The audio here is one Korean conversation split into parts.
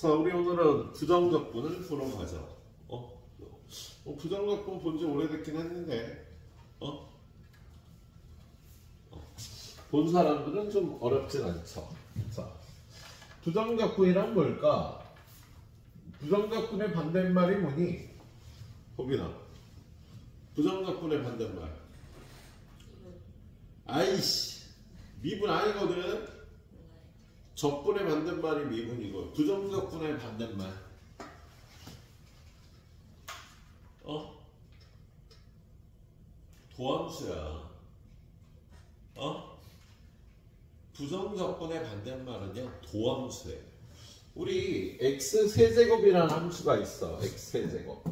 자, 우리 오늘은 부정적분을 풀어 가자. 부정적분 본 지 오래됐긴 했는데, 본 사람들은 좀 어렵진 않죠. 자, 부정적분이란 뭘까? 부정적분의 반대말이 뭐니? 호빈아, 부정적분의 반대말. 아이씨, 미분 아니거든. 적분의 반대말이 미분이고, 부정적분의 반대말. 도함수야. 부정적분의 반대말은요, 도함수예요. 우리 x 세제곱이라는 함수가 있어. x 세제곱.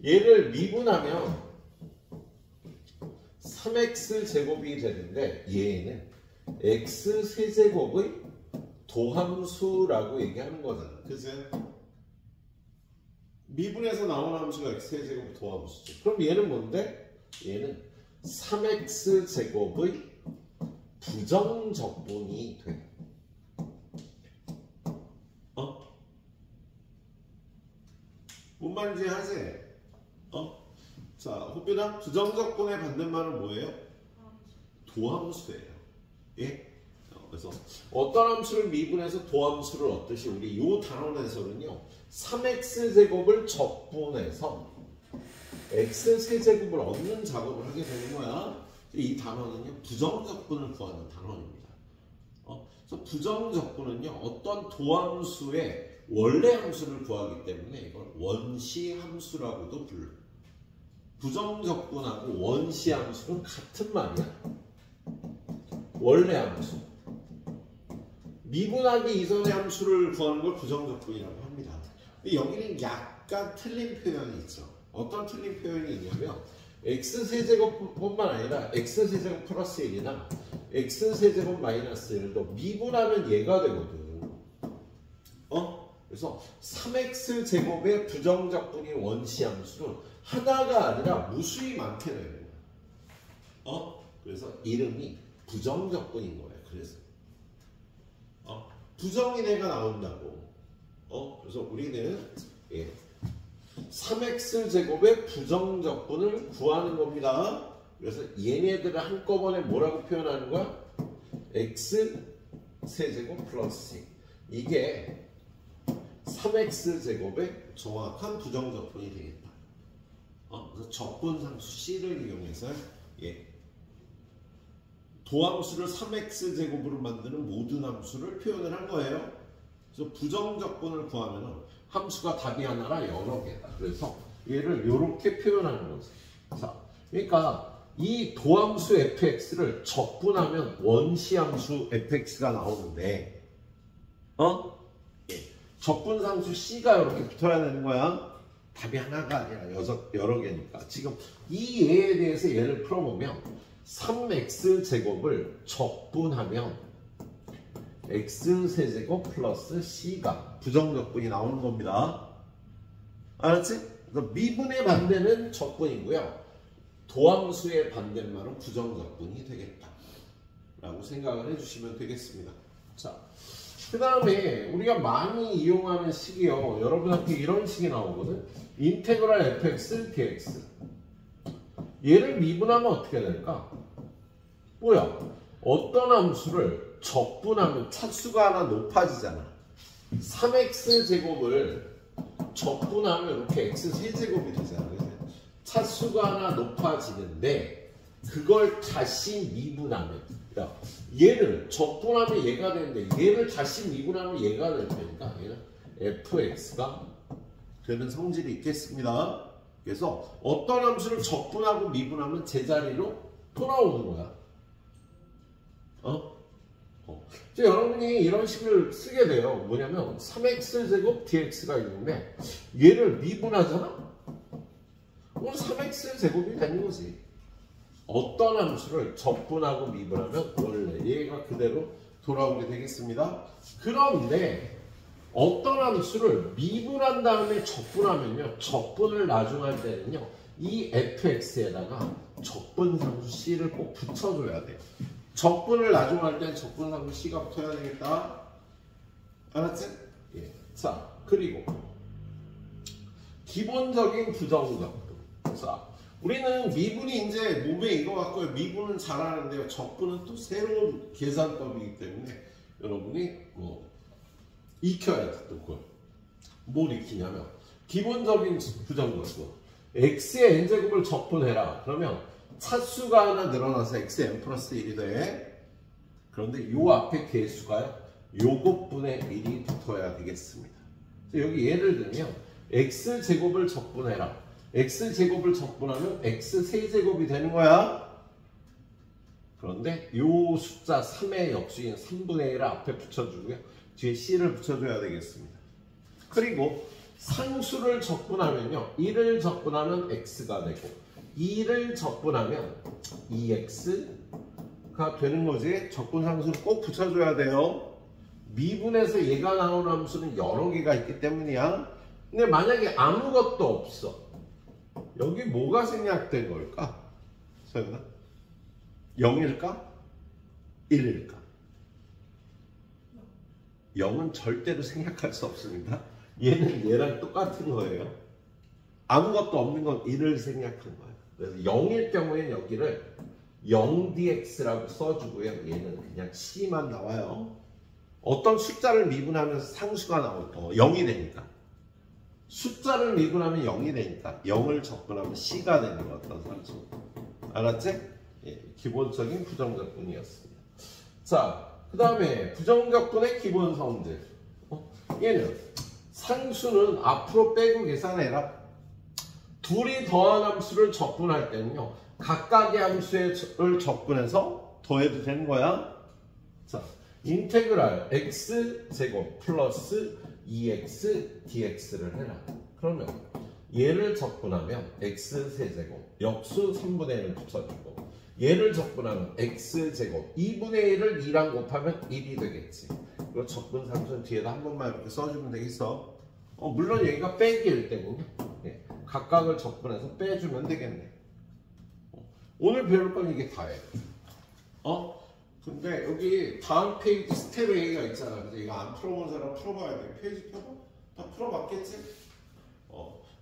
얘를 미분하면 3x 제곱이 되는데 얘는 x 세제곱의 도함수라고 얘기하는 거잖아. 그치? 미분에서 나오는 함수가 x 세제곱 도함수죠. 그럼 얘는 뭔데? 얘는 3x 제곱의 부정적분이 돼. 뭔 말인지 하지? 자, 호빈아, 부정적분의 반대말은 뭐예요? 도함수예요. 예? 그래서 어떤 함수를 미분해서 도함수를 얻듯이 우리 이 단원에서는요, 3x 제곱을 적분해서 x 세제곱을 얻는 작업을 하게 되는 거야. 이 단원은요, 부정적분을 구하는 단원입니다. 그래서 부정적분은요, 어떤 도함수의 원래 함수를 구하기 때문에 이걸 원시함수라고도 불러요. 부정적분하고 원시함수는 같은 말이야. 원래 함수. 미분하기 이전의 함수를 구하는 걸 부정적분이라고 합니다. 근데 여기는 약간 틀린 표현이 있죠. 어떤 틀린 표현이 있냐면 x세제곱뿐만 아니라 x세제곱 플러스 1이나 x세제곱 마이너스 1도 미분하면 얘가 되거든. 그래서 3x제곱의 부정적분이 원시함수는 하나가 아니라 무수히 많게 되는 거야. 그래서 이름이 부정적분인 거예요. 그래서 부정인 애가 나온다고. 그래서 우리는 3x제곱의 부정적분을 구하는 겁니다. 그래서 얘네들을 한꺼번에 뭐라고 표현하는 거야? x세제곱 플러스 이게 3x제곱의 정확한 부정적분이 되겠다. 그래서 적분상수 C를 이용해서 도함수를 3x제곱으로 만드는 모든 함수를 표현을 한 거예요. 그래서 부정적분을 구하면 함수가 답이 하나라 여러 개다. 그래서 얘를 이렇게 표현하는 거지. 자, 그러니까 이 도함수 fx를 적분하면 원시함수 fx가 나오는데, 적분상수 C가 이렇게 붙어야 되는 거야. 답이 하나가 아니라 여러 개니까. 지금 이 예에 대해서 얘를 풀어보면 3x제곱을 적분하면 x세제곱 플러스 c가 부정적분이 나오는 겁니다. 알았지? 그래서 미분의 반대는 적분이고요. 도함수의 반대말은 부정적분이 되겠다. 라고 생각을 해주시면 되겠습니다. 자, 그 다음에 우리가 많이 이용하는 식이요. 여러분한테 이런 식이 나오거든. 인테그랄 fx dx. 얘를 미분하면 어떻게 될까? 뭐야? 어떤 함수를 적분하면 차수가 하나 높아지잖아. 3x제곱을 적분하면 이렇게 x세제곱이 되잖아. 차수가 하나 높아지는데 그걸 다시 미분하면, 얘를 적분하면 얘가 되는데 얘를 다시 미분하면 얘가 될 테니까 얘는 fx가 되는 성질이 있겠습니다. 그래서 어떤 함수를 적분하고 미분하면 제자리로 돌아오는 거야. 여러분이 이런 식을 쓰게 돼요. 뭐냐면 3x제곱 dx가 있는데 얘를 미분하잖아? 그럼 3x제곱이 되는 거지. 어떤 함수를 적분하고 미분하면 원래 얘가 그대로 돌아오게 되겠습니다. 그런데 어떤 함수를 미분한 다음에 적분하면요, 적분을 나중 할 때는요, 이 fx에다가 적분상수 c를 꼭 붙여줘야 돼요. 적분을 나중 할 땐 적분상수 c가 붙어야 되겠다. 알았지? 예. 그리고 기본적인 부정적분. 자, 우리는 미분이 이제 몸에 이거 같고요. 미분은 잘 아는데요. 적분은 또 새로운 계산법이기 때문에 여러분이 뭐 익혀야 돼. 또 그걸. 뭘 익히냐면 기본적인 부정적분. x의 n제곱을 적분해라. 그러면 차수가 하나 늘어나서 x의 n 플러스 1이 돼. 그런데 요 앞에 개수가요. 요것분의 1이 붙어야 되겠습니다. 여기 예를 들면 x제곱을 적분해라. x제곱을 적분하면 x세제곱이 되는 거야. 그런데 요 숫자 3의 역수인 3분의 1을 앞에 붙여주고요. 뒤에 c를 붙여줘야 되겠습니다. 그리고 상수를 적분하면요. 1을 적분하면 x가 되고 2를 적분하면 2x가 되는 거지. 적분 상수를 꼭 붙여줘야 돼요. 미분에서 얘가 나오는 함수는 여러 개가 있기 때문이야. 근데 만약에 아무것도 없어. 여기 뭐가 생략된 걸까? 서연아? 0일까? 1일까? 0은 절대로 생략할 수 없습니다. 얘는 얘랑 똑같은 거예요. 아무것도 없는 건 1을 생략한 거예요. 그래서 0일 경우에는 여기를 0dx라고 써주고요. 얘는 그냥 c만 나와요. 어떤 숫자를 미분하면서 상수가 나올 때 0이 되니까. 숫자를 미분하면 0이 되니까 0을 적분하면 c가 되는 거 어떤 상수. 알았지? 예, 기본적인 부정적분이었습니다. 자, 그 다음에 부정적분의 기본 성질. 얘는 상수는 앞으로 빼고 계산해라. 둘이 더한 함수를 적분할 때는요. 각각의 함수를 적분해서 더해도 되는 거야. 자, 인테그랄 x제곱 플러스 2x dx를 해라. 그러면 얘를 적분하면 x세제곱 역수 3분의 1을 붙여주고 얘를 적분하면 x제곱 2분의 1을 2랑 곱하면 1이 되겠지. 그리고 적분 상수는 뒤에다 한 번만 이렇게 써주면 되겠어. 물론 여기가 빼기일 때군요. 예, 각각을 적분해서 빼주면 되겠네. 오늘 배울 건 이게 다예요. 근데 여기 다음 페이지 스텝 A가 있잖아. 그래서 이거 안 풀어본 사람 풀어봐야 돼. 페이지 펴봐? 다 풀어봤겠지?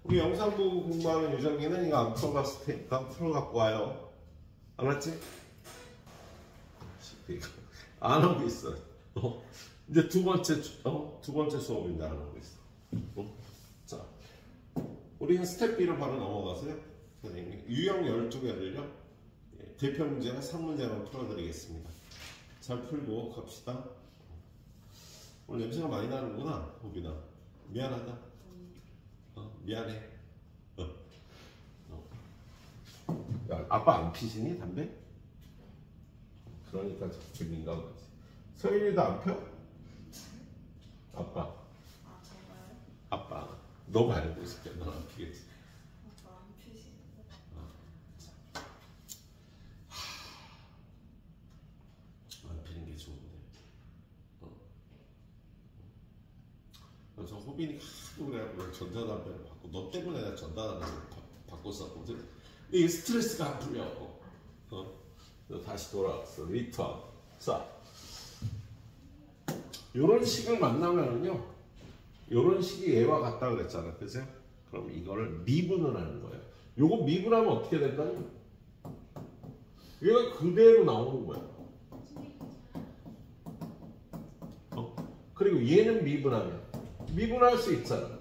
우리 영상 보고 공부하는 유정이는 이거 안 풀어봤을 테니까 풀어갖고 와요. 알았지? 안 하고 있어. 이제 두 번째 수업인데 안 하고 있어. 자, 우리는 스텝 B로 바로 넘어가서요. 선생님이 유형 12개를요. 대표 문제나 3문제만 풀어드리겠습니다. 잘 풀고 갑시다. 오늘 냄새가 많이 나는구나, 호빈아. 미안하다. 미안해. 야, 아빠 안 피시니, 담배? 그러니까 자꾸 민감하지. 서윤이도 안 펴? 아빠. 아, 정말요? 아빠. 너 말고 있을게. 넌 안 피겠지. 아빠 안 피시는데. 안 피는 게 좋은데. 저 호빈이 하도 그래갖고 전자담배를 받고 너 때문에 내가 전자담배를 바꿨었거든. 근데 이게 스트레스가 안 풀려. 다시 돌아왔어. 리턴. 자, 요런 식을 만나면은요, 요런 식이 얘와 같다 그랬잖아. 그죠? 그럼 이거를 미분을 하는 거예요. 요거 미분하면 어떻게 된다니? 얘가 그대로 나오는 거야. 그리고 얘는 미분할 수 있잖아.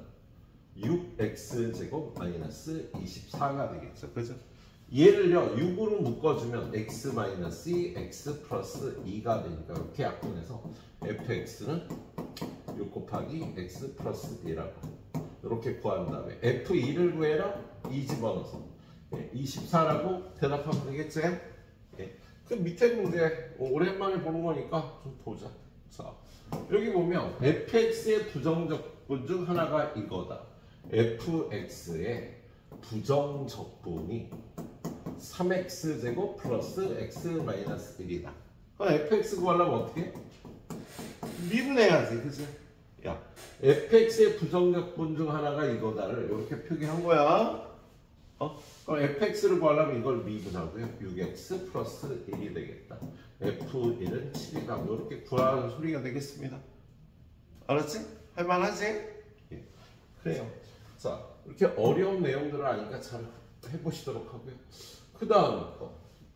6x제곱 마이너스 24가 되겠죠. 그죠? 얘를요 6으로 묶어주면 x 마이너스 2 x 플러스 2가 되니까 이렇게 약분해서 fx는 6 곱하기 x 플러스 2라고 이렇게 구한 다음에 f2를 구해라. 2 집어넣어서 24라고 대답하면 되겠지? 그 밑에 문제 오랜만에 보는 거니까 좀 보자. 자, 여기 보면 fx의 부정적분 중 하나가 이거다. fx의 부정적분이 3x제곱 플러스 x 마이너스 1이다. 그럼 fx 구하려면 어떻게 해? 미분해야지. 그치? 야, fx의 부정적분 중 하나가 이거다를 이렇게 표기한 거야. 그럼 fx를 구하려면 이걸 미분하고요. 6x 플러스 1이 되겠다. f1은 7이다. 이렇게 구하는 소리가 되겠습니다. 알았지? 할만하지? 예. 그래요. 자, 이렇게 어려운 내용들을 아니까 잘 해보시도록 하고요. 그 다음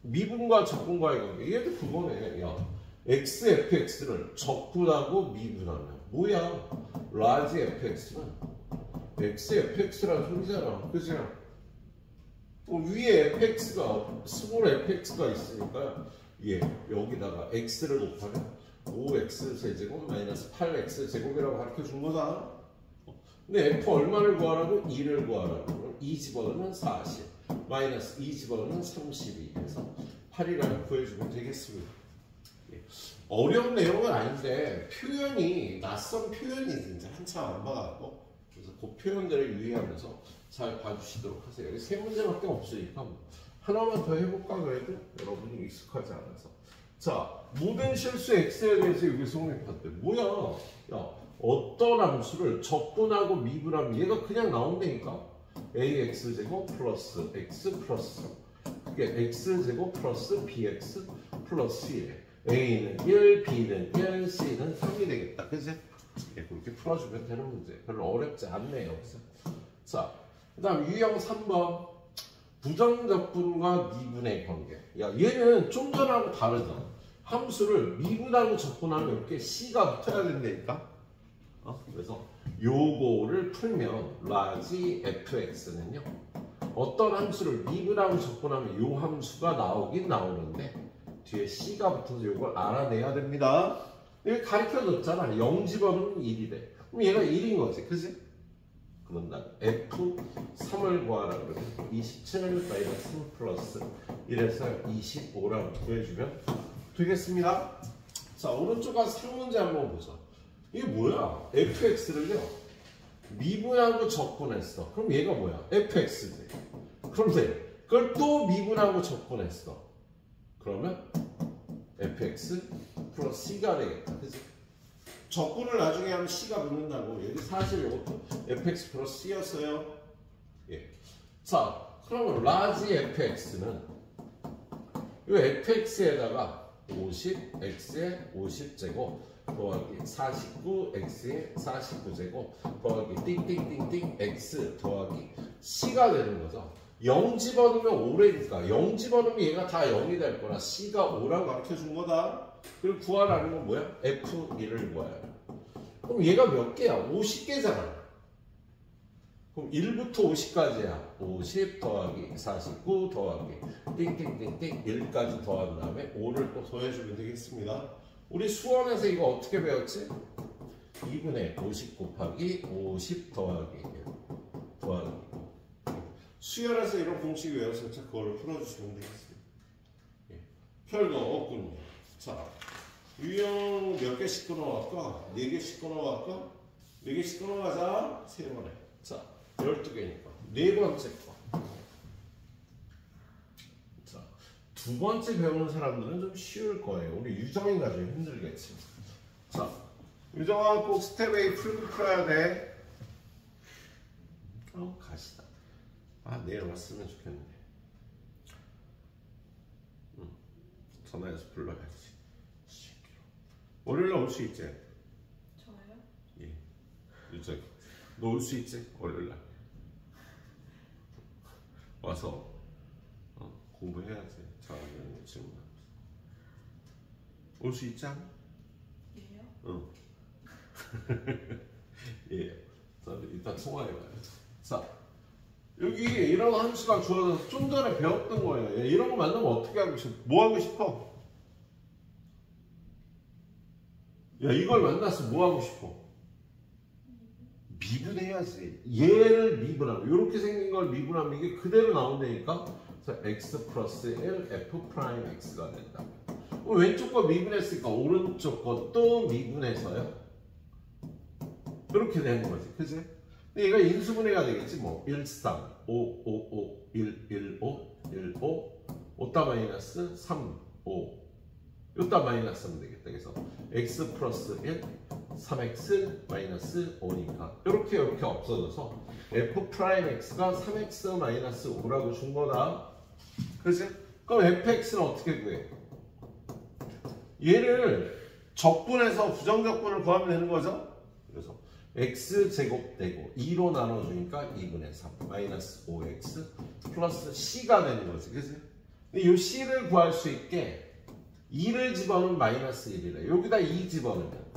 미분과 적분과의 관계. 얘도 그거네. 야, XFX를 적분하고 미분하면 뭐야? 라지 FX는 XFX라는 소리잖아. 그치? 위에 fx가 스몰 fx가 있으니까 여기다가 x를 곱하면 5x 제곱 마이너스 8x 제곱이라고 가르쳐 준 거다. 근데 f 얼마를 구하라고? 2를 구하라고. 2 집어넣으면 40 마이너스 2 집어넣으면 32 해서 8이라고 구해주면 되겠습니다. 어려운 내용은 아닌데 표현이 낯선 표현이 진짜 한참 안 봐갖고 그래서 그 표현들을 유의하면서 잘 봐주시도록 하세요. 여기 세 문제밖에 없으니까 하나만 더 해볼까 그래도 여러분이 익숙하지 않아서. 자, 모든 실수 x에 대해서 여기 성립할 때 뭐야? 야, 어떤 함수를 적분하고 미분하면 얘가 그냥 나온다니까. ax제곱 플러스 x 플러스 그게 x제곱 플러스 bx 플러스 1 a는 1, b는 1, c는 3이 되겠다. 그치? 그렇게 풀어주면 되는 문제. 별로 어렵지 않네요. 그치? 자, 그 다음 유형 3번 부정적분과 미분의 관계. 야, 얘는 좀 전하고 다르잖아. 함수를 미분하고 적분하면 이렇게 c가 붙어야 된다니까. 그래서 요거를 풀면 라지 fx는요 어떤 함수를 미분하고 적분하면 요 함수가 나오긴 나오는데 뒤에 c가 붙어서 요걸 알아내야 됩니다. 이거 가르쳐줬잖아. 0 집어넣으면 1이 돼. 그럼 얘가 1인 거지. 그치? 그럼 난 F3을 구하라 그러면 27 마이너스 3 플러스 1에서 25라고 구해주면 되겠습니다. 자, 오른쪽 가서 상문제 한번 보자. 이게 뭐야? fx를요 미분하고 적분했어. 그럼 얘가 뭐야? fx지. 그런데 그걸 또 미분하고 적분했어. 그러면 fx 플러스 c가 되겠다. 그치? 적분을 나중에 하면 c가 붙는다고. 여기 사실 이것도 fx 플러스 c였어요. 자, 그러면 라지 fx는 이 fx에다가 50, x에 50제곱 더하기 49x에 49제곱 더하기 띵띵띵띵 x 더하기 c가 되는 거죠. 0 집어넣으면 5래니까 0 집어넣으면 얘가 다 0이 될 거라 c가 5라고 가르쳐 준 거다. 그리고 구하라는 건 뭐야? f1을 구해야 돼. 그럼 얘가 몇 개야? 50개잖아. 그럼 1부터 50까지야. 50 더하기 49 더하기 띵띵띵띵 1까지 더한 다음에 5를 또 더해주면 되겠습니다. 우리 수원에서 이거 어떻게 배웠지? 2분의 50 곱하기 50 더하기 1 더하기 수열에서 이런 공식 외웠을 때 그거를 풀어주시면 되겠습니다. 별거 없군요. 자, 유형 몇 개씩 끊어갈까? 4개씩 끊어갈까? 4개씩 끊어가자. 3번에. 자, 12개니까. 4번째 거. 자, 2번째 배우는 사람들은 좀 쉬울 거예요. 우리 유정이가 좀 힘들겠지. 자, 유정아 꼭 스텝 A 풀고 풀어야 돼. 가시다. 내일 왔으면 좋겠는데. 전화해서 불러야지. 월요일에 올 수 있지? 저요? 예. 유정이. 너 올 수 있지? 월요일날. 와서 공부해야지. 자기는 지금 올 수 있지 않아? 예요? 응. 예. 자, 일단 통화해봐요. 자, 여기 이런 함수가 주어져서 좀 전에 배웠던 거예요. 이런 거 만나면 어떻게 하고 싶어? 뭐 하고 싶어? 야, 이걸 만났으면 뭐 하고 싶어? 미분해야지. 얘를 미분하고 이렇게 생긴 걸 미분하면 이게 그대로 나온다니까. 그래서 x 플러스 1 f 프라임 x가 된다. 왼쪽 거 미분했으니까 오른쪽 것도 미분해서요. 이렇게 되는 거지, 그지? 근데 얘가 인수분해가 되겠지, 뭐 1, 3, 5, 5, 5, 1, 1, 5, 1, 5, 5다 마이너스 3, 5. 요따 마이너스 하면 되겠다. 그래서 x 플러스 1, 3x 마이너스 5니까 이렇게 없어져서 f 프라임 x가 3x 마이너스 5라고 준 거다. 그치? 그럼 fx는 어떻게 구해? 얘를 적분해서 부정적분을 구하면 되는 거죠. 그래서 x제곱 되고 2로 나눠주니까 2분의 3 마이너스 5x 플러스 c가 되는 거지. 그치? 근데 이 c를 구할 수 있게 2를 집어넣으면 마이너스 1이래. 여기다 2 집어넣으면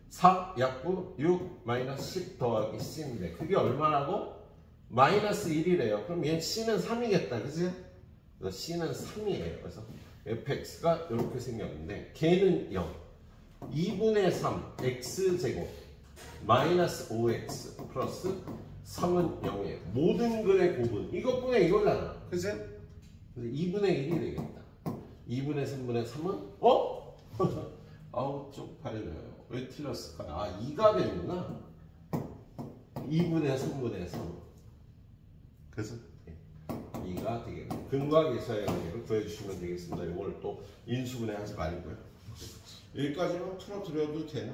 4 약분 6 마이너스 10 더하기 c인데 그게 얼마라고? 마이너스 1이래요. 그럼 얘 c는 3이겠다. 그치? 그래서 c는 3이에요. 그래서 fx가 이렇게 생겼는데 걔는 0 2분의 3 x제곱 마이너스 5x 플러스 3은 0이에요. 모든 글의 곱은 이것분의 이거잖아. 그치? 그래서 2분의 1이 되겠다. 2분의 3분의 3은 아우 쪽팔려요. 왜 틀렸을까? 아 2가 되는구나. 2분의 3분의 3 그래서 2가 되겠네요. 근과 계수의 관계를 구해주시면 되겠습니다. 이걸 또 인수분해 하지 말고요. 여기까지만 풀어드려도 되나?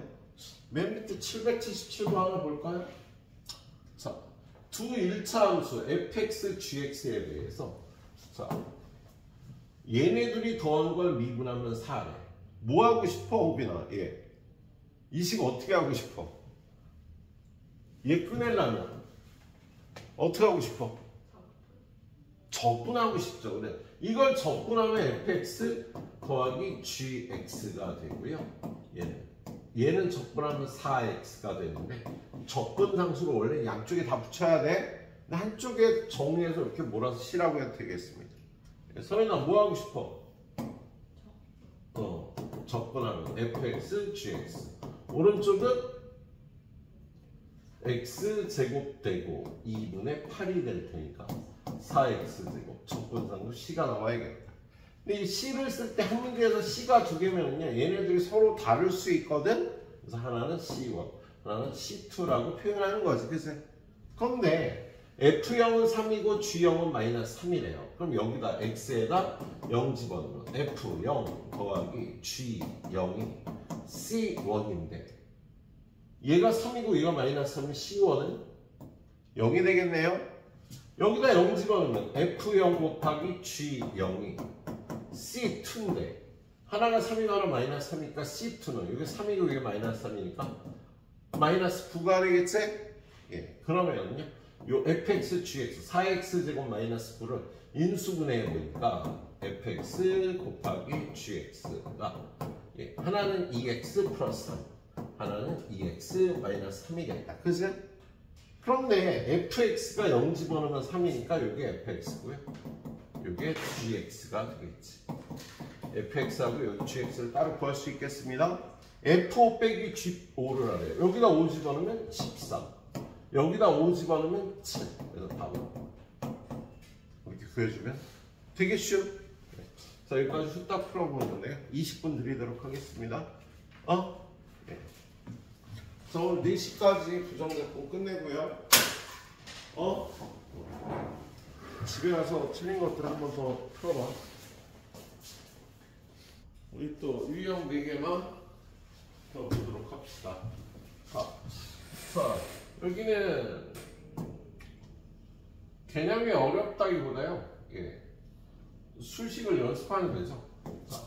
맨 밑에 777번 하나 볼까요? 자, 두 1차 함수 fx, gx에 대해서 자, 얘네들이 더한 걸 미분하면 4래. 뭐 하고 싶어, 오빈아? 예. 이 식 어떻게 하고 싶어? 얘 꺼내려면 어떻게 하고 싶어? 적분하고 싶죠. 그래. 이걸 적분하면 fx 더하기 gx가 되고요. 얘는 적분하면 4x가 되는데 적분상수로 원래 양쪽에 다 붙여야 돼. 근데 한쪽에 정리해서 이렇게 몰아서 c라고 해도 되겠습니다. 서인아 뭐 하고 싶어? 적분하면 fx, gx. 오른쪽은 x 제곱되고 2분의 8이 될 테니까 4x제곱 적분상수 c가 나와야겠다. 근데 이 c를 쓸 때 한 문제에서 c가 두 개면요 얘네들이 서로 다를 수 있거든. 그래서 하나는 c1 하나는 c2라고 표현하는 거지. 그치? 그런데 f0은 3이고 g0은 마이너스 3이래요. 그럼 여기다 x에다 0 집어넣으면 f0 더하기 g0이 c1인데 얘가 3이고 얘가 마이너스 3이면 c1은 0이 되겠네요. 여기다 0 집어넣으면 f0 곱하기 g0이 c2인데 하나가 3이고 하나 마이너스 3이니까 c2는 여기 3이고 이게 마이너스 3이니까 마이너스 9가 되겠지? 예, 그러면요 요 fx, gx 4x제곱 마이너스 9를 인수분해해 보니까 fx 곱하기 gx가 예, 하나는 2x 플러스 3 하나는 2x 마이너스 3이겠다. 그지? 그런데 fx가 0 집어넣으면 3이니까 이게 fx고요. 이게 gx가 되겠지. fx하고 여기 gx를 따로 구할 수 있겠습니다. f5 빼기 g5를 하래요. 여기다 5 집어넣으면 13. 여기다 5 집어넣으면 7. 그래서 답은 이렇게 구해주면 되겠죠? 자, 여기까지 후딱 풀어보는데요. 20분 드리도록 하겠습니다. 네. 자, 오늘 4시까지 부정대포 끝내고요. 집에 가서 틀린 것들 한 번 더 풀어봐. 우리 또 유형 4개만 더 보도록 합시다. 자, 여기는 개념이 어렵다기보다요. 예. 수식을 연습하는 거죠. 자,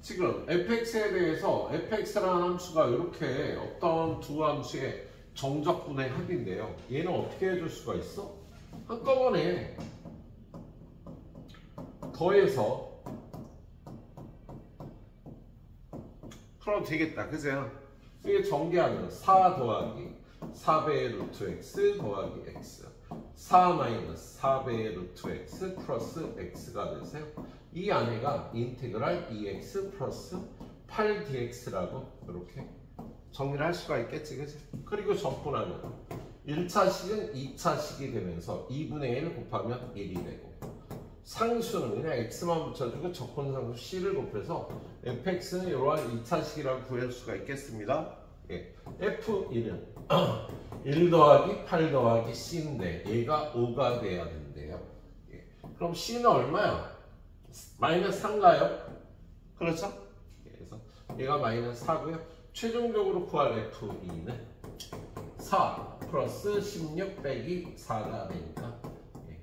지금 fx에 대해서 fx라는 함수가 이렇게 어떤 두 함수의 정적분의 합인데요. 얘는 어떻게 해줄 수가 있어? 한꺼번에 더해서 풀어도 되겠다. 그죠? 이게 전개하면 4 더하기 4배의 루트 x 더하기 x 4 마이너스 4배의 루트 x 플러스 x가 되세요. 이 안에가 인테그랄 2x 플러스 8dx라고 이렇게 정리를 할 수가 있겠지. 그치? 그리고 적분하면 1차식은 2차식이 되면서 2분의 1 곱하면 1이 되고 상수는 그냥 x만 붙여주고 적분상수 c를 곱해서 fx는 이러한 2차식이라고 구할 수가 있겠습니다. 예. f1은 1 더하기 8 더하기 c인데 얘가 5가 돼야 된대요. 예. 그럼 c는 얼마야? 마이너스 3가요? 그렇죠? 그래서 얘가 마이너스 4고요. 최종적으로 구할 f2는 4 플러스 16 빼기 4가 되니까 예.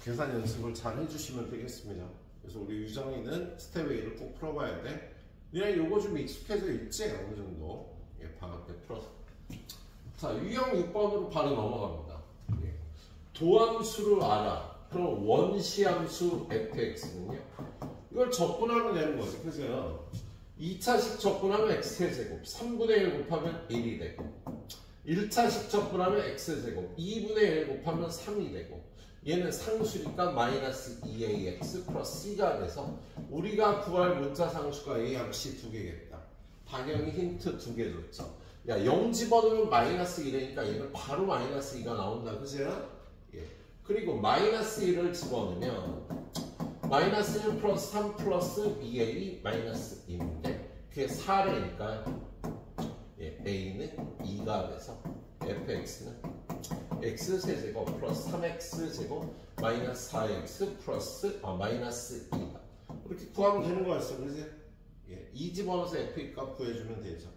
계산 연습을 잘 해주시면 되겠습니다. 그래서 우리 유정이는 스텝 A를 꼭 풀어봐야 돼. 그냥 요거 좀 익숙해져 있지? 어느 정도. 자, 유형 6번으로 바로 넘어갑니다. 예. 도함수를 알아. 그럼 원시함수 fx는요? 이걸 적분하면 되는 거죠. 그죠? 2차식 적분하면 x제곱, 3분의 1 곱하면 1이 되고, 1차식 적분하면 x제곱, 2분의 1 곱하면 3이 되고, 얘는 상수니까 마이너스 2ax 플러스 c가 돼서 우리가 구할 문자 상수가 a 함수 두 개겠다. 당연히 힌트 두 개 줬죠. 야, 0 집어넣으면 마이너스 1이니까 얘는 바로 마이너스 2가 나온다. 그죠? 예. 그리고 마이너스 1을 집어넣으면 마이너스 1 플러스 3 플러스 2a 마이너스 2인데 그게 4래니까 예, a는 2가 돼서 fx는 x세제곱 플러스 3x제곱 마이너스 4x 플러스 마이너스 2다. 이렇게 구하면 되는 거였어. 그지? 예, 2 집어넣어서 f 값 구해주면 되죠.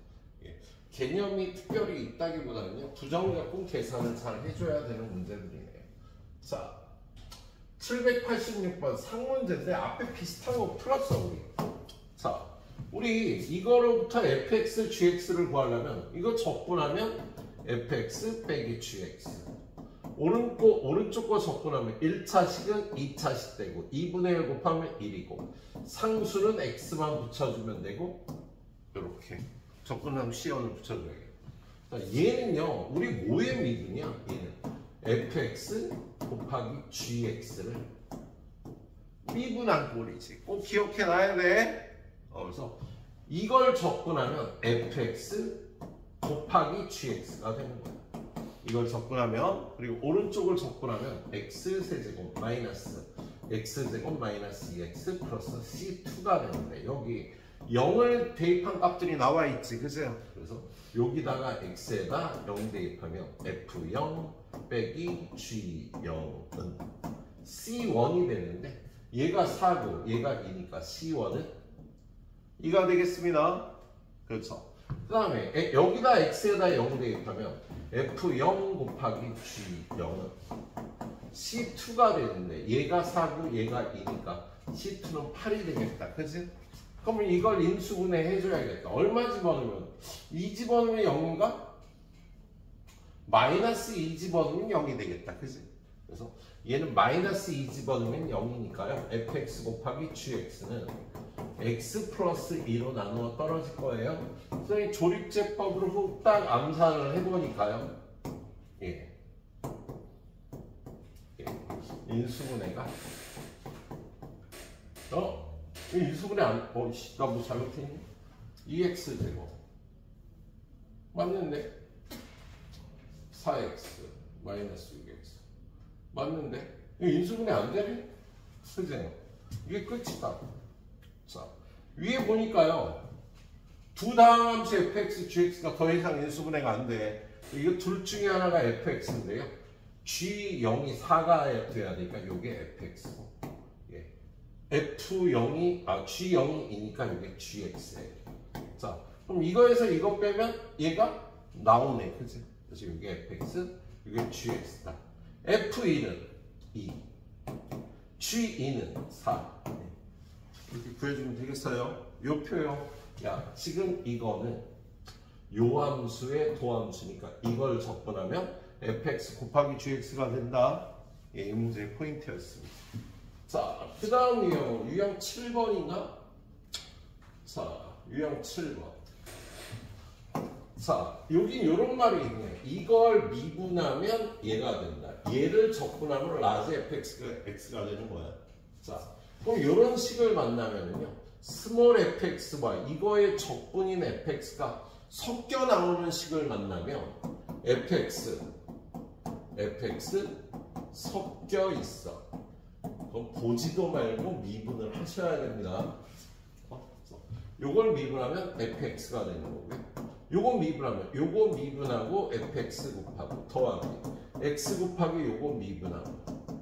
예, 개념이 특별히 있다기보다는요, 부정적분 계산을 잘 해줘야 되는 문제들이네요. 자, 786번 상문제인데 앞에 비슷한 거 풀었어 우리. 자, 우리 이거로부터 fx, gx를 구하려면 이거 적분하면 fx 빼기 gx. 오른쪽 거 적분하면 1차식은 2차식 되고 2분의 1 곱하면 1이고 상수는 x만 붙여주면 되고 이렇게 적분하면 cn을 붙여줘야겠다. 자, 얘는요 우리 뭐의 미분이야? 얘는 fx 곱하기 gx를 미분한 꼴이지. 꼭 기억해놔야 돼. 그래서 이걸 적분하면 fx 곱하기 gx가 되는 거야. 이걸 적분하면, 그리고 오른쪽을 적분하면 x세제곱 마이너스 x제곱 마이너스 2x 플러스 c2가 되는데 여기 0을 대입한 값들이 나와 있지. 그죠? 그래서 여기다가 x에다 0 대입하면 f0 빼기 g0은 c1이 되는데 얘가 4고 얘가 2니까 c1은 2가 되겠습니다. 그렇죠? 그 다음에 여기다 x에다 0 대입하면 f0 곱하기 g0은 c2가 되는데 얘가 4고 얘가 2니까 c2는 8이 되겠다. 그치? 그러면 이걸 인수분해 해줘야겠다. 얼마 집어넣으면? 2 집어넣으면 0인가? 마이너스 2 집어넣으면 0이 되겠다. 그치? 그래서 얘는 마이너스 2 집어넣으면 0이니까요. fx 곱하기 gx는 x 플러스 2로 나누어 떨어질 거예요. 선생님 조립제법으로 후딱 암산을 해보니까요. 예. 인수분해가 인수분해 안, 나 뭐 잘못했니? 2x제곱 맞는데? 4x 마이너스 6x 맞는데? 이거 인수분해 안 되네? 그죠? 이게 끝이다. 자, 위에 보니까요 두 다함수 fx, gx가 더 이상 인수분해가 안 돼. 이거 둘 중에 하나가 fx인데요 g0이 4가 돼야 되니까 요게 fx고 예. f0이 g0이 2니까 요게 gx예요. 자, 그럼 이거에서 이거 빼면 얘가 나오네. 그치? 그래서 요게 fx, 요게 gx다. f1은 2 g2는 4 이렇게 구해주면 되겠어요. 요 표요. 야, 지금 이거는 요 함수의 도함수니까 이걸 적분하면 fx 곱하기 gx가 된다. 예, 이 문제의 포인트였습니다. 자, 그 다음 유형 7번인가? 자, 유형 7번. 자, 여긴 요런 말이 있네. 이걸 미분하면 얘가 된다. 얘를 적분하면 라지 fx가 x가 되는 거야. 자, 그럼 요런 식을 만나면은요. 스몰 fx와 이거의 적분인 fx가 섞여 나오는 식을 만나면 fx 섞여 있어. 그럼 보지도 말고 미분을 하셔야 됩니다. 요걸 미분하면 fx가 되는 거고요. 요거 미분하면 요거 미분하고 fx 곱하고 더하기 x 곱하기 요거 미분하고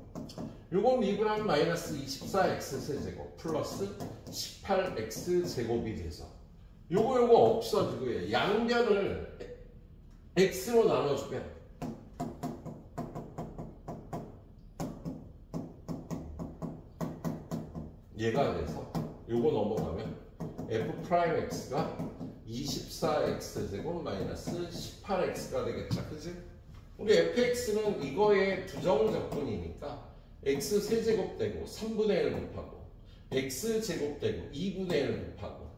요거 미분하면 마이너스 24x 세제곱 플러스 18x 제곱이 돼서 요거 없어지고요. 양변을 x로 나눠주면 얘가 돼서 요거 넘어가면 f 프라임 x가 24x제곱 마이너스 18x가 되겠다. 그지? 우리 fx는 이거의 부정적분이니까 x 세제곱 되고 3분의 1 곱하고 x 제곱 되고 2분의 1 곱하고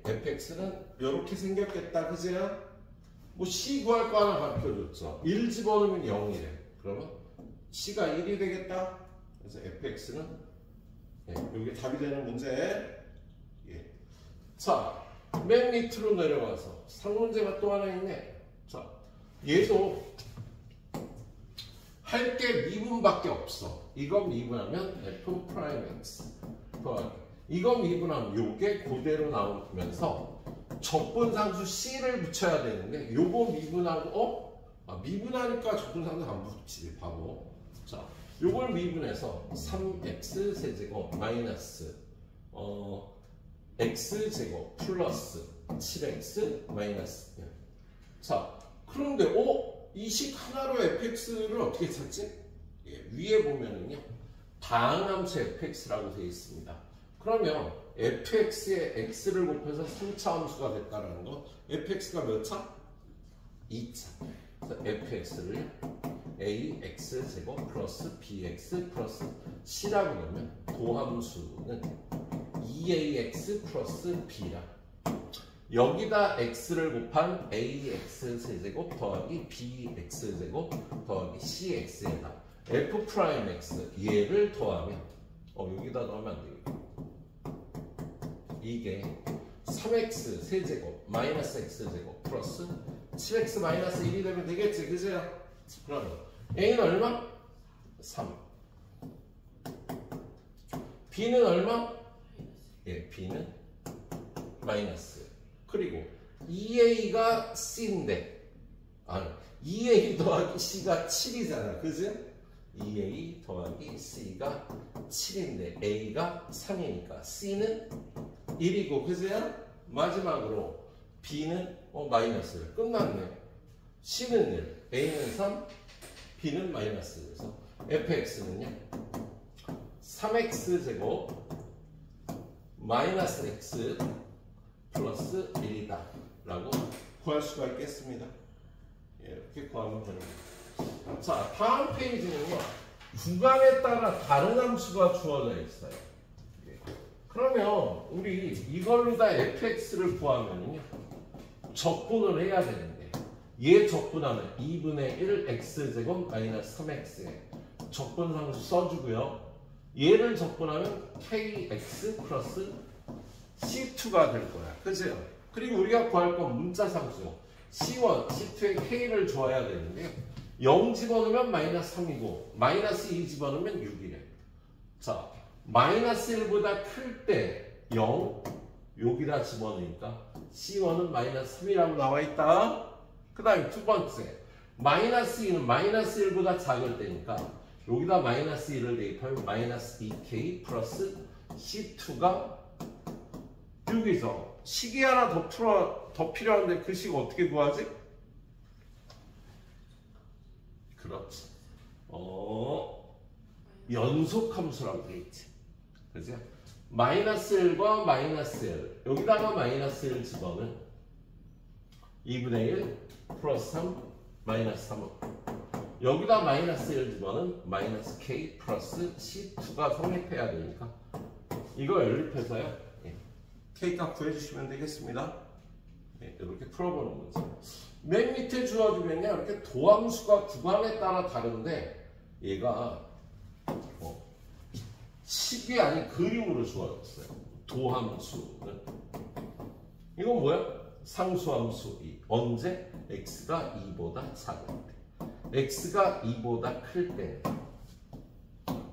fx는 이렇게 생겼겠다. 그지? 뭐 c 구할 거 하나 가르쳐줬죠. 1 집어넣으면 0이래. 그러면 c가 1이 되겠다. 그래서 fx는 이게 답이 되는 문제. 자, 맨 밑으로 내려가서 상문제가 또 하나 있네. 자, 얘도 할 게 미분밖에 없어. 이거 미분하면 f 프라임 x 더하기 이거 미분하면 요게 그대로 나오면서 적분상수 c를 붙여야 되는데 요거 미분하고 미분하니까 적분상수 안 붙이지 바보. 자, 요걸 미분해서 3x 세제곱 마이너스 x제곱 플러스 7x 마이너스 1. 자, 그런데 이 식 하나로 fx를 어떻게 찾지? 위에 보면은요 다항함수 fx라고 되어 있습니다. 그러면 fx에 x를 곱해서 3차 함수가 됐다는 거. fx가 몇 차? 2차. 그래서 fx를 ax제곱 플러스 bx 플러스 c라고 넣으면 도함수는 2ax 플러스 b라. 여기다 x를 곱한 ax세제곱 더하기 bx제곱 더하기 cx에다 f 프라임 x 얘를 더하면 여기다 넣으면 안 되겠다. 이게 3x 세제곱 마이너스 x제곱 플러스 7x 마이너스 1이 되면 되겠지. 그죠? 그러면 a는 얼마? 3. b는 얼마? b는 마이너스. 그리고 2a가 c인데 2a 더하기 c가 7이잖아. 그지? 2a 더하기 c가 7인데 a가 3이니까 c는 1이고 그죠? 마지막으로 b는 마이너스. 끝났네. c는 1, a는 3, b는 마이너스. 그래서 fx는요 3x제곱 마이너스 x 플러스 1이다 라고 구할 수가 있겠습니다. 이렇게 구하면 됩니다. 자, 다음 페이지는요 구간에 따라 다른 함수가 주어져 있어요. 그러면 우리 이걸로 다 fx를 구하면요 적분을 해야 되는데 얘 적분하면 2분의 1 x제곱 마이너스 3x에 적분상수 써주고요. 얘를 적분하면 kx 플러스 C2가 될 거야. 그죠? 그리고 우리가 구할 건 문자상수 C1, C2에 K를 줘야 되는데 0 집어넣으면 마이너스 3이고 마이너스 2 집어넣으면 6이래. 자, 마이너스 1보다 클 때 0 여기다 집어넣으니까 C1은 마이너스 3이라고 나와 있다. 그 다음에 두 번째 마이너스 2는 마이너스 1보다 작을 때니까 여기다 마이너스 1을 대입하면 마이너스 2K 플러스 C2가 6이죠. 식이 하나 더 필요한데 그 식 어떻게 구하지? 그렇지. 연속함수라고 되어 있지. 그죠? 마이너스 1과 마이너스 1. 여기다가 마이너스 1 집어넣으면 2분의 1 플러스 3 마이너스 3. 여기다 마이너스 1 집어넣으면 마이너스 K 플러스 C2가 성립해야 되니까 이거 연립해서요. K값 구해주시면 되겠습니다. 이렇게 풀어보는 문제. 맨 밑에 주어지면요 이렇게 도함수가 구간에 따라 다른데 얘가 식이 아닌 그림으로 주어졌어요. 도함수는 이건 뭐야? 상수함수 2. 언제? x가 2보다 작을 때. x가 2보다 클 때.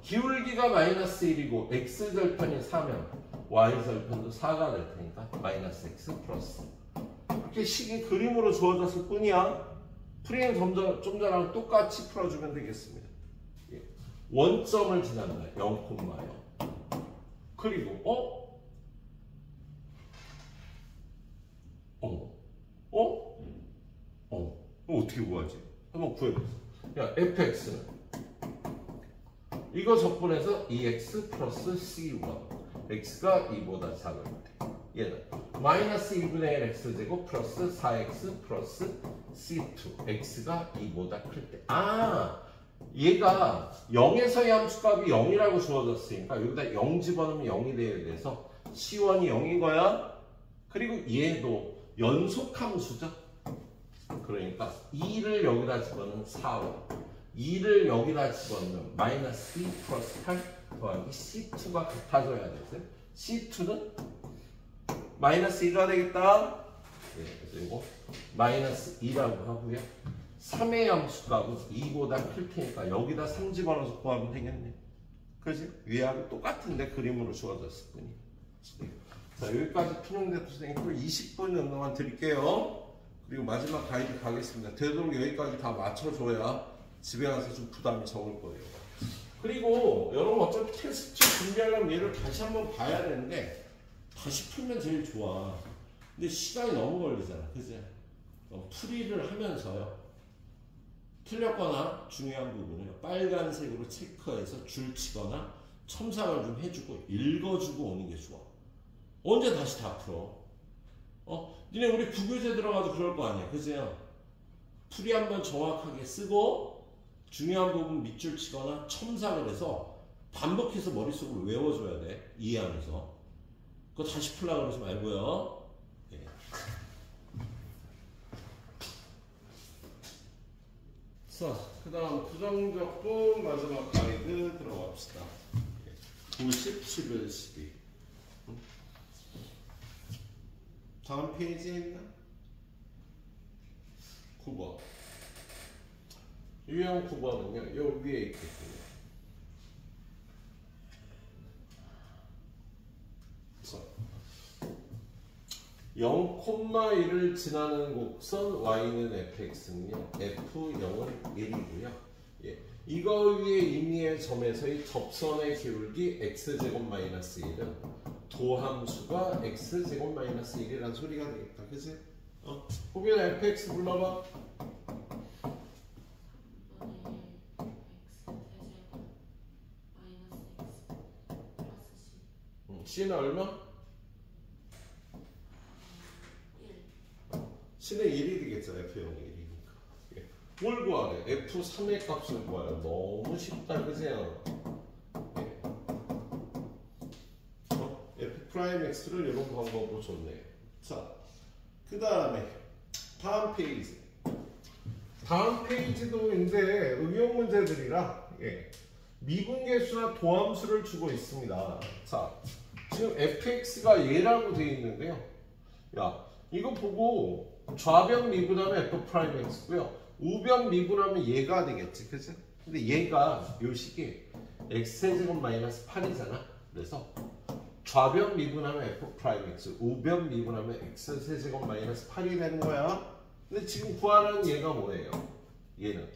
기울기가 마이너스 1이고 x절편이 4면 y절편도 4가 될 테니까 마이너스 x 플러스. 이렇게 식이 그림으로 주어졌을 뿐이야. 풀이는 좀 전랑 똑같이 풀어주면 되겠습니다. 원점을 지난다. 0,0. 그리고 어떻게 구하지? 한번 구해보세요. 야, fx는 이거 적분해서 2x 플러스 c1 x가 2보다 작을 때 얘는 마이너스 2분의 1 x제곱 플러스 4x 플러스 c2 x가 2보다 클 때. 아, 얘가 0에서의 함수값이 0이라고 주어졌으니까 여기다 0 집어넣으면 0이 돼야 돼서 c1이 0인 거야. 그리고 얘도 연속함수죠. 그러니까 2를 여기다 집어넣으면 4와 2를 여기다 집어넣으면 마이너스 2 플러스 8 더하기 c2가 같아져야 되죠. c2는 마이너스 2가 되겠다. 네, 그리고 마이너스 2라고 하고요. 3의 함수값은 2보다 클 테니까 여기다 3 집어넣어서 구하면 되겠네. 그지? 위하고 똑같은데 그림으로 주어졌을 뿐이. 네. 자, 여기까지 푸는데 선생님 또 20분 정도만 드릴게요. 그리고 마지막 가이드 가겠습니다. 되도록 여기까지 다 맞춰줘야 집에 가서 좀 부담이 적을 거예요. 그리고 여러분 어차피 테스트 준비하려면 얘를 다시 한번 봐야 되는데 다시 풀면 제일 좋아. 근데 시간이 너무 걸리잖아. 그지? 풀이를 하면서요. 틀렸거나 중요한 부분을 빨간색으로 체크해서 줄 치거나 첨삭을 좀 해주고 읽어주고 오는 게 좋아. 언제 다시 다 풀어? 니네 우리 부교재 들어가도 그럴 거 아니야. 그죠? 풀이 한번 정확하게 쓰고 중요한 부분 밑줄 치거나 첨삭을 해서 반복해서 머릿속으로 외워줘야 돼. 이해하면서. 그거 다시 풀려고 그러지 말고요. 네. 자, 그 다음 부정적분 마지막 가이드 들어갑시다. 90, 11, 12. 다음 페이지에 있나? 9번. 유형 9번은요, 요 위에 있겠군요. 0,1을 지나는 곡선 y는 fx는요, f0은 1이고요. 예. 이거 위에 임의의 점에서의 접선의 기울기 x제곱 마이너스 1은 도함수가 x제곱 마이너스 1이라는 소리가 되겠다. 그치? 호빈아 fx 불러봐. c는 얼마? c는 1이 되겠죠. f0이 1이니까. 예. 뭘 구하래? f3의 값을 구하래. 너무 쉽다. 그죠? 예. f'x를 이런 방법으로 줬네. 자, 그 다음에 다음 페이지. 다음 페이지도 이제 응용 문제들이라 예. 미분계수나 도함수를 주고 있습니다. 자, 지금 fx가 얘라고 되어 있는데요. 야, 이거 보고 좌변 미분하면 f'x고요. 우변 미분하면 얘가 되겠지. 그치? 근데 얘가 요 식이 x제곱 마이너스 8이잖아. 그래서 좌변 미분하면 f'x, 우변 미분하면 x세제곱 마이너스 8이 되는 거야. 근데 지금 구하는 얘가 뭐예요? 얘는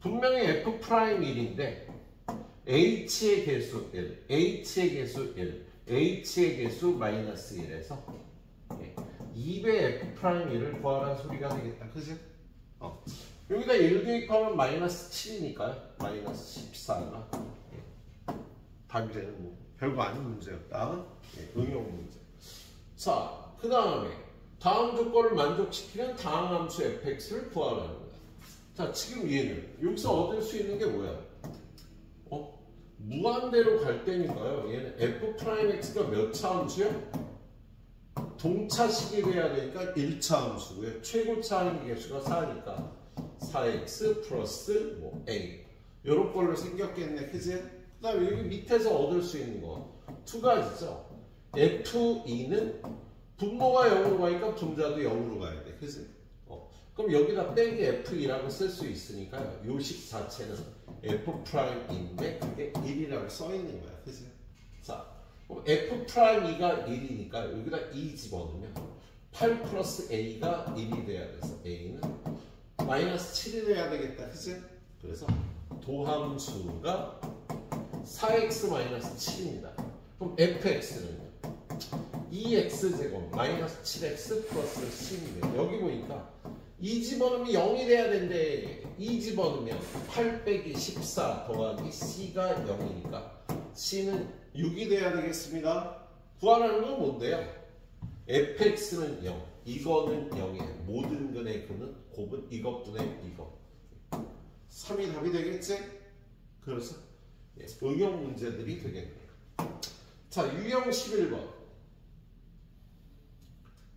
분명히 f'1인데 h의 개수 1, h의 개수 1, h의 개수 마이너스 1에서 2배 f'1을 구하라는 소리가 되겠다. 그치? 여기다 1 대입하면 마이너스 7이니까요. 마이너스 14가 답이 되는 뭐 별거 아닌 문제였다. 응용 문제. 자, 그 다음에 다음 조건을 만족시키는 다항함수 fx를 구하라는 거야. 자, 지금 얘는 여기서 얻을 수 있는 게 뭐야? 무한대로 갈 때니까요. 얘는 f'x가 몇 차 함수요? 동차식이 돼야 되니까 1차 함수고요. 최고차 함수가 4니까 4x 플러스 뭐 a 요런 걸로 생겼겠네. 그치? 그 다음에 여기 밑에서 얻을 수 있는 거 두 가지죠. f2는 분모가 0으로 가니까 분자도 0으로 가야 돼. 그치? 그럼 여기다 빼기 f2라고 쓸 수 있으니까요. 요식 자체는 f'인데 그게 1이라고 써 있는 거야. 그치? 자, 그럼 f'E가 1이니까 여기다 2 집어넣으면 8 플러스 a가 1이 돼야 돼서 a는 마이너스 7이 돼야 되겠다. 그치? 그래서 도함수가 4x 마이너스 7입니다. 그럼 fx는 2x제곱 마이너스 7x 플러스 c인데 여기 보니까 2 집어넣으면 0이 돼야 되는데 2 집어넣으면 8 빼기 14 더하기 c가 0이니까 c는 6이 돼야 되겠습니다. 구하라는 건 뭔데요? fx는 0. 이거는 0이에요. 모든 근의 근은 곱은 이것분의 이거. 3이 답이 되겠지? 그래서 응용 문제들이 되겠네요. 자, 유형 11번.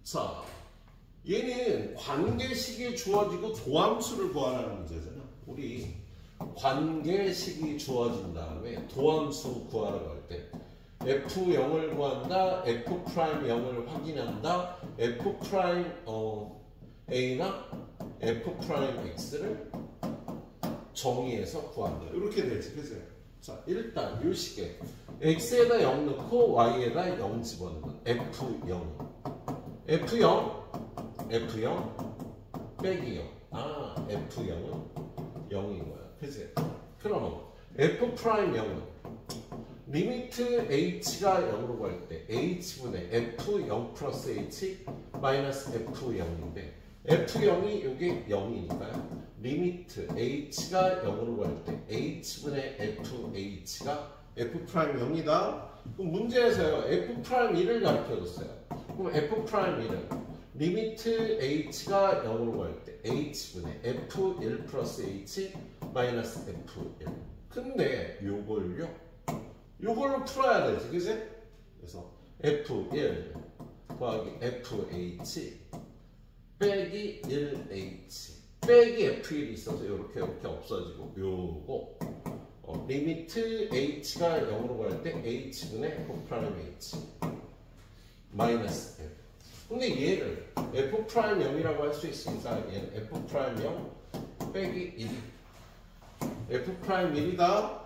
자, 얘는 관계식이 주어지고 도함수를 구하라는 문제잖아. 우리 관계식이 주어진 다음에 도함수 구하라고 할 때 f0을 구한다, f'0을 확인한다, f'A나 f'x를 정의해서 구한다. 이렇게 되지, 그죠? 자, 일단 이 식에 x에다 0 넣고 y에다 0 집어넣으면 f0. f0 빼기 0. 아, f0은 0인 거야. 그치? 그러면 f'0은 리미트 h가 0으로 갈 때 h분의 f0 플러스 h 마이너스 f0인데 f0이 여기 0이니까요. 리미트 h가 0으로 갈 때 h분의 fh가 f'0이다. 그럼 문제에서요. f'1을 가르쳐줬어요. 그럼 f'1은 리미트 h가 0으로 갈 때 h분의 f1 플러스 h 마이너스 f1. 근데 요걸로 풀어야 되지, 그지? 그래서 f1 더하기 fh 빼기 1h 빼기 f1이 있어서 이렇게 없어지고 요거 리미트 h가 0으로 갈 때 h분의 f'(h) 마이너스 f. 근데 얘를 f'0이라고 할 수 있으니까 얘는 f'0 빼기 1 f'1이다.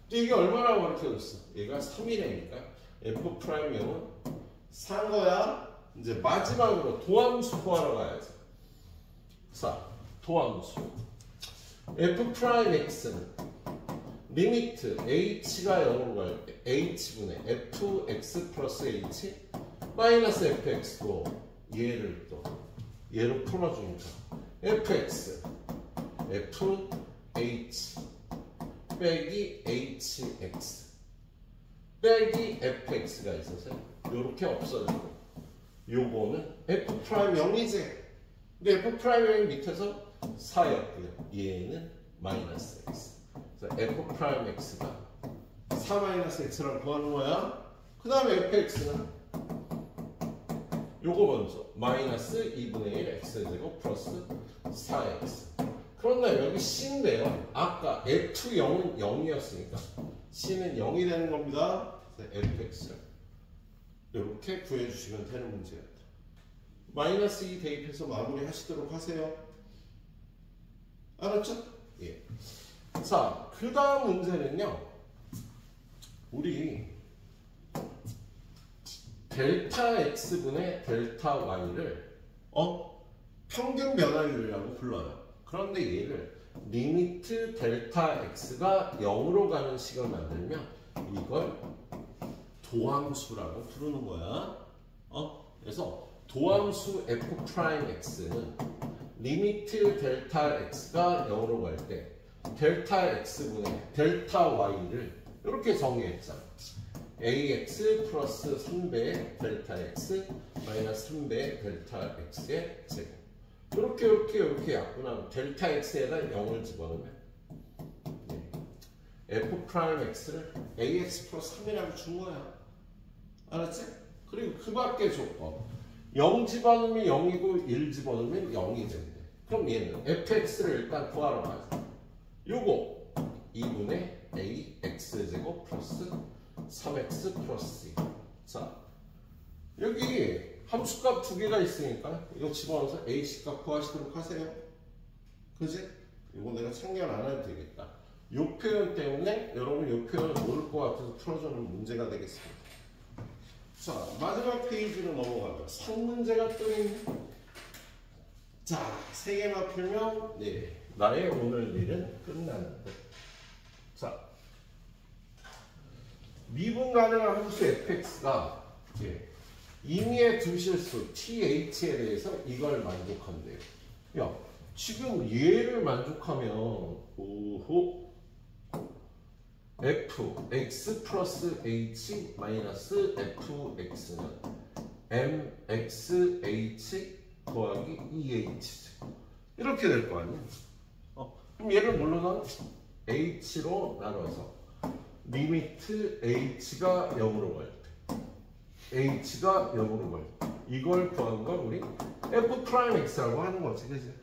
이게 얼마라고 가르쳐줬어? 얘가 3이라니까 f'0은 4인 거야. 이제 마지막으로 도함수 구하러 가야지. 자, 도함수 f'x는 리미트 h가 0으로 갈 때 h분의 fx 플러스 h 마이너스 fx고 얘로 풀어주니까 fx fh 빼기 hx 빼기 fx가 있어서 이렇게 없어지고 요거는 f'0이지. 근데 f'0이 밑에서 4였고요. 얘는 마이너스 x. 그래서 f'x가 4 마이너스 x라고 구하는 거야. 그 다음에 fx는 요거 먼저 마이너스 2분의 1 x제곱 플러스 4x. 그런데 여기 c인데요. 아까 f0은 0이었으니까 c는 0이 되는 겁니다. fx를 이렇게 구해주시면 되는 문제였다. 마이너스 2 대입해서 마무리 하시도록 하세요. 알았죠? 예. 자, 그 다음 문제는요. 우리 델타 x분의 델타 y를 평균 변화율이라고 불러요. 그런데 얘를 리미트 델타 x가 0으로 가는 식을 만들면 이걸 도함수라고 부르는 거야. 그래서 도함수 f'x는 리미트 델타 x가 0으로 갈 때 델타 x분의 델타 y를 이렇게 정의했잖아. ax 플러스 3배 델타 x 마이너스 3배 델타 x의 제곱. 이렇게 약분하면 델타 x에다 0을 집어넣으면 f'x를 ax 플러스 3이라고 준 거야. 알았지? 그리고 그 밖에 조건 0 집어넣으면 0이고 1 집어넣으면 0이 된대. 그럼 얘는 fx를 일단 구하러 가자. 요거 2분의 ax제곱 플러스 3x 플러스 2. 자, 여기 함수값 두 개가 있으니까 이거 집어넣어서 a씨값 구하시도록 하세요. 그지? 이거 내가 참견 안 해도 되겠다. 요 표현 때문에 여러분 요 표현을 모를 것 같아서 풀어주는 문제가 되겠습니다. 자, 마지막 페이지로 넘어가면 성문제가 또 있네. 자, 3개만 풀면 나의 오늘 일은 끝나는데. 자, 미분 가능한 함수 fx가 임의의 두 실수 th에 대해서 이걸 만족한대요. 야, 지금 얘를 만족하면 f x 플러스 h 마이너스 fx는 mxh 더하기 2h 이렇게 될 거 아니야. 그럼 얘를 뭘로 나눠? h로 나눠서 리미트 h가 0으로 갈 때, h가 0으로 갈 때, 이걸 구하는 걸 우리 f 프라임 x라고 하는 거지, 그지?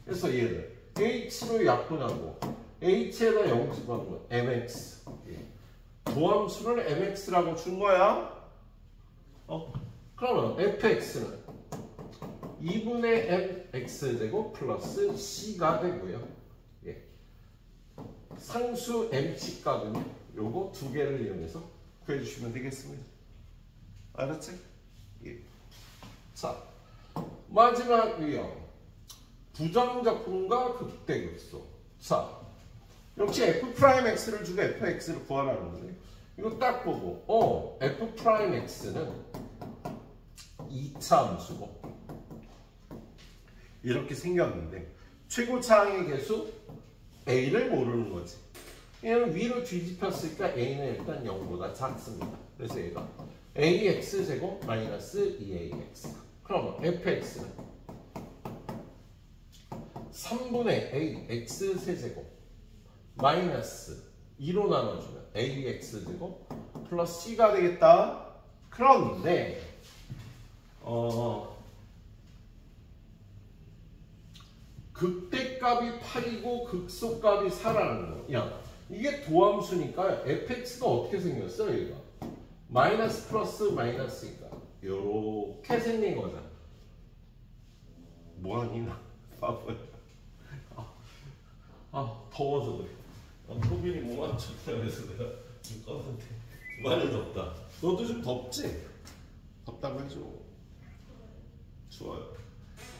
그래서 얘를 h로 약분하고 h에다 0 집어넣은 거 mx. 도함수를 mx라고 준 거야. 그러면 fx는 2분의 mx 제곱 플러스 c가 되고요. 상수 mc 값은요. 요거 두 개를 이용해서 구해주시면 되겠습니다. 알았지? 자, 마지막 유형. 부정적분과 극대극소. 자, 역시 f'x를 주고 fx를 구하라는 건데 이거 딱 보고 f'x는 2차 함수고 이렇게 생겼는데 최고차항의 개수 a를 모르는 거지. 얘는 위로 뒤집혔으니까 a는 일단 0보다 작습니다. 그래서 얘가 ax 제곱 마이너스 2ax. 그럼 fx는 3분의 a x 세제곱 마이너스 2로 나눠주면 ax 제곱 플러스 c가 되겠다. 그런데 극대값이 8이고 극소값이 4라는 거. 야, 이게 도함수니까 fx가 어떻게 생겼어? 얘가 마이너스 플러스 마이너스니까 요렇게 생긴 거잖아. 뭐하니 나 바보야. 더워서 그래. 토빈이 못 맞췄다 그래서 내가 껐는데 많이 덥다. 너도 좀 덥지? 덥다고 해줘. 좋아요.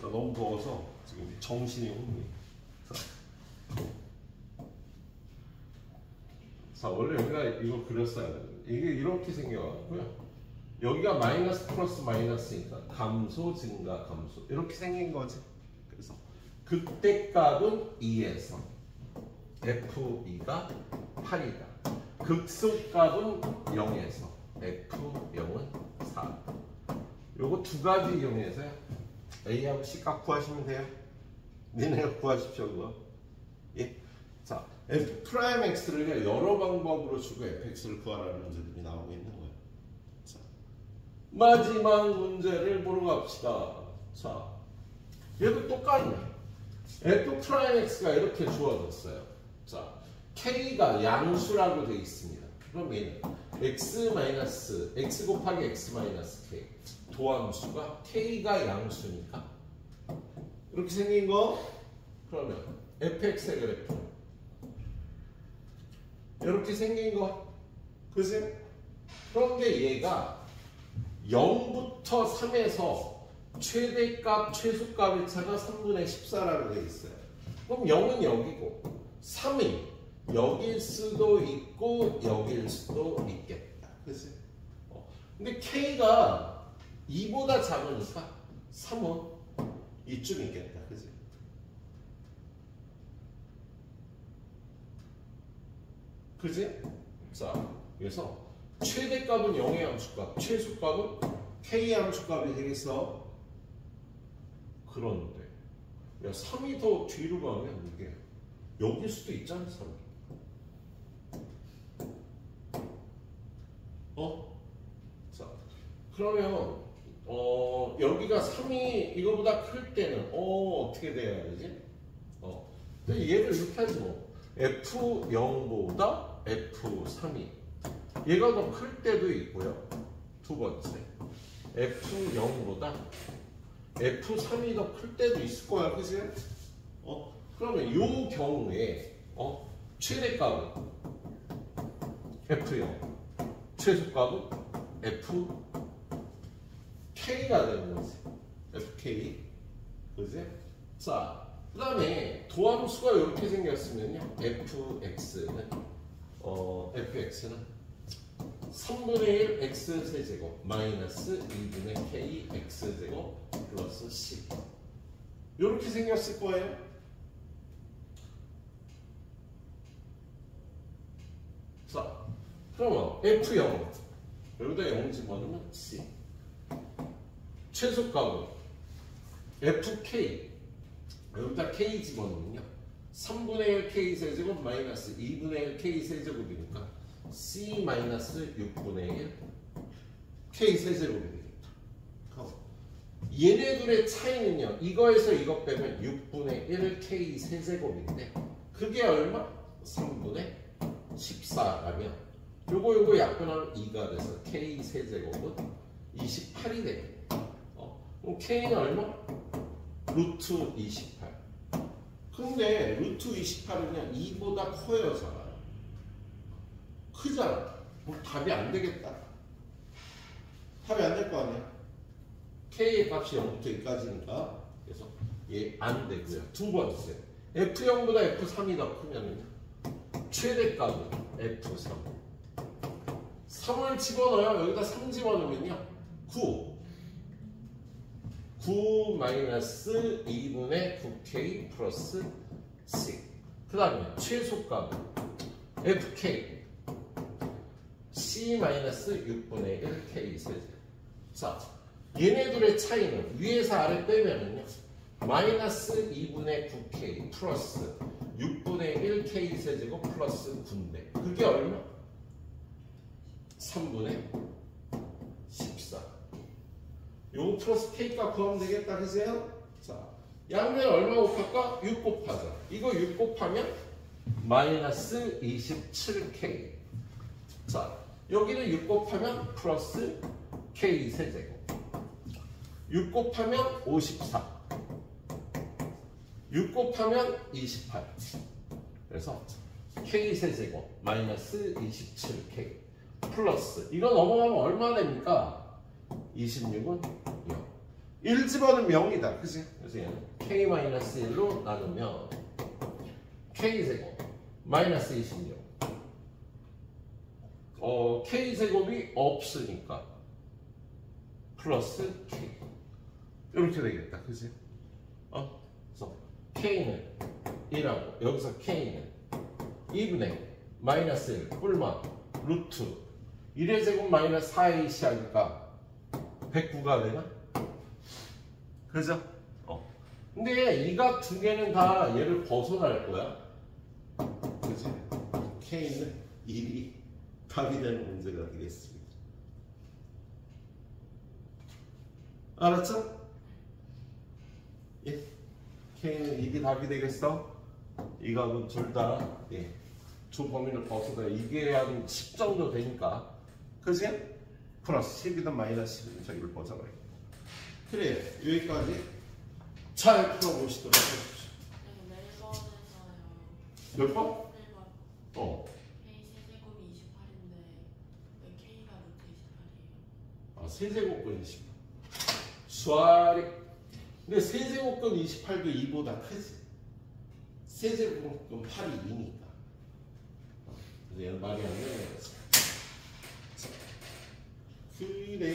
나 너무 더워서 지금 정신이 혼미. 자, 원래 여기가 이거 그렸어야 되는데 이게 이렇게 생겨가지고요. 여기가 마이너스 플러스 마이너스니까 감소 증가 감소 이렇게 생긴 거지. 그래서 극대값은 2에서 f2가 8이다. 극소값은 0에서 f0은 4. 요거 두 가지 이용해서요. A하고 C값 구하시면 돼요. 니네가 구하십시오 그거. 예. 자, f'x를 여러 방법으로 주고 fx를 구하라는 문제들이 나오고 있는 거예요. 자, 마지막 문제를 보러 갑시다. 자, 얘도 똑같네. f'x가 이렇게 주어졌어요. 자, k가 양수라고 되어 있습니다. 그럼 얘는 x 곱하기 x 마이너스 k 도함수가 k가 양수니까 이렇게 생긴 거. 그러면 fx의 그래프 이렇게 생긴 거, 그지? 그런데 얘가 0부터 3에서 최대값, 최소값의 차가 3분의 14라고 되어 있어요. 그럼 0은 여기고 3이 여길 수도 있고 여길 수도 있겠다. 그치? 근데 K가 2보다 작으니까 3은 이쯤 있겠다. 그치? 그치? 자, 그래서 최대값은 0의 함수값, 최소값은 K의 함수값이 되겠어. 그런데 야, 3이 더 뒤로 가면 이게 여길 수도 있잖아, 3이. 자, 그러면 여기가 3이 이거보다 클 때는 어떻게 돼야 되지? 근데 얘를 이렇게 하지 뭐. F0보다 F3이 얘가 더 클 때도 있고요. 두 번째 F0보다 F3이 더 클 때도 있을 거야, 그치? 그러면 이 경우에 최대값은 F0, 최소값은 FK가 되는 거지. FK, 그지? 자, 그 다음에 도함수가 이렇게 생겼으면요, fx는 3분의 1 x 세제곱 마이너스 2분의 k x 제곱 플러스 c 이렇게 생겼을 거예요. 자, 그러면 f0 여기다 0 집어넣으면 c 최소값은 fk 여기다 k 집어넣으면요 3분의 1 k 세제곱 마이너스 2분의 1 k 세제곱이니까 c 마이너스 6분의 1 k 세제곱이 되겠다. 얘네들의 차이는요 이거에서 이거 빼면 6분의 1 k 세제곱인데 그게 얼마? 3분의 14라면 요거 약분하면 2가 돼서 k 세제곱은 28이 되겠다. 그럼 k는 얼마? 루트 28. 근데 루트 28은 그냥 2보다 커요, 잘. 크잖아. 그럼 답이 안 되겠다. 답이 안 될 거 아니야. k의 값이 0부터 2까지니까. 그래서 얘 안 되고요. 두 번째. f0보다 f3이 더 크면 최대값은 f3. 3을 집어넣어요. 여기다 3 집어넣으면요. 9 마이너스 2분의 9k 플러스 6. 그 다음에 최소값은 fk c 마이너스 6분의 1k 세제. 자, 얘네들의 차이는 위에서 아래 빼면은요 마이너스 2분의 9k 플러스 6분의 1k 세제곱 플러스 9인데 그게 얼마? 3분의 14. 요거 플러스 k값 구하면 되겠다, 그세요? 자, 양면 얼마 곱할까? 6 곱하자. 이거 6 곱하면 마이너스 27k. 자, 여기는 6 곱하면 플러스 k 세제곱. 6 곱하면 54. 6 곱하면 28. 그래서 k 세제곱 마이너스 27k 플러스 이거 넘어가면 얼마 됩니까? 26은 0. 1 집어넣으면 0이다. 그치? 그래서 얘는 k-1로 나누면 k제곱 마이너스 26. k제곱이 없으니까 플러스 k. 이렇게 되겠다. 그치? 그래서 k는 1하고 여기서 k는 2분의 마이너스 1 뿔만 루트 1의 제곱 마이너스 4의 시하니까 109가 되나? 그죠? 근데 이가 두 개는 다 얘를 벗어날 거야. 그지? K는 1이 답이 되는 문제가 되겠습니다. 알았죠? 예. K는 1이 답이 되겠어? 이 값은 둘 다 예. 두 범위를 벗어나 이게 한 10 정도 되니까. 그지? 플러스 10이든 마이너스 10이든 저기를 벗어나요. 그래, 여기까지 잘 풀어보시도록 해주십시오. 네, 매번에서요. 몇 번? 1번. K 세제곱이 28인데 왜 K가 루트 28이에요? 아, 세제곱근 28. 수아리. 근데 세제곱근 28도 2보다 크지. 세제곱근 8이 2니까. 그래서 얘는 말이 안 되는 거지. 그래.